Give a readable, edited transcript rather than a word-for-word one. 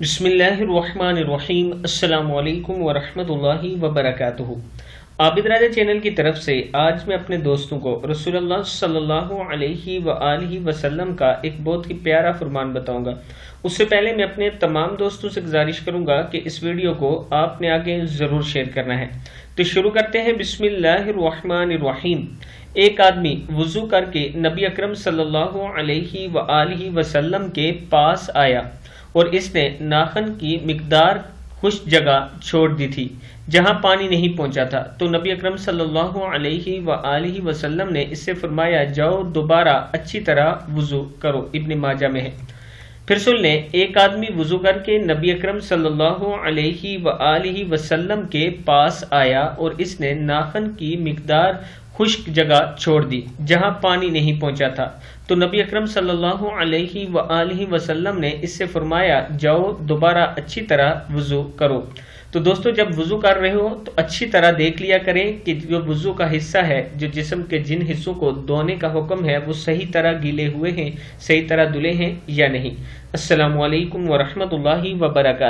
बिस्मिल्लाहिर्रहमानिर्रहीम। अस्सलामु अलैकुम वरहमतुल्लाहि वबरकातुहू। आबिद राजा चैनल की तरफ से आज मैं अपने दोस्तों को रसूलुल्लाह सल्लल्लाहु अलैहि वआलिहि वसल्लम का एक बहुत ही प्यारा फरमान बताऊंगा। उससे पहले मैं अपने तमाम दोस्तों से गुजारिश करूंगा कि इस वीडियो को आपने आगे ज़रूर शेयर करना है। तो शुरू करते हैं। बिस्मिल्लाहिर्रहमानिर्रहीम। एक आदमी वुज़ू करके नबी अकरम सल्लल्लाहु अलैहि वआलिहि वसल्लम के पास आया और इसने नाखन की मिकदार खुश जगह छोड़ दी थी जहां पानी नहीं पहुंचा था। तो नबी अकरम सल्लल्लाहु अलैहि वआलिहि वसल्लम ने इससे फरमाया, जाओ दोबारा अच्छी तरह वुज़ू करो। इब्न माजा में है। फिर सुन लें, एक आदमी वुज़ू करके नबी अकरम सल्लल्लाहु अलैहि वआलिहि वसल्लम के पास आया और इसने नाखन की मिकदार खुश्क जगह छोड़ दी जहां पानी नहीं पहुंचा था। तो नबी अकरम सल्लल्लाहु अलैहि वआलिहि वसल्लम ने इससे फरमाया, जाओ दोबारा अच्छी तरह वुज़ू करो। तो दोस्तों, जब वुज़ू कर रहे हो तो अच्छी तरह देख लिया करें कि जो वुज़ू का हिस्सा है, जो जिस्म के जिन हिस्सों को धोने का हुक्म है, वो सही तरह गीले हुए हैं, सही तरह धुले हैं या नहीं। अस्सलामु अलैकुम वरहमतुल्लाहि वबरकातुहू।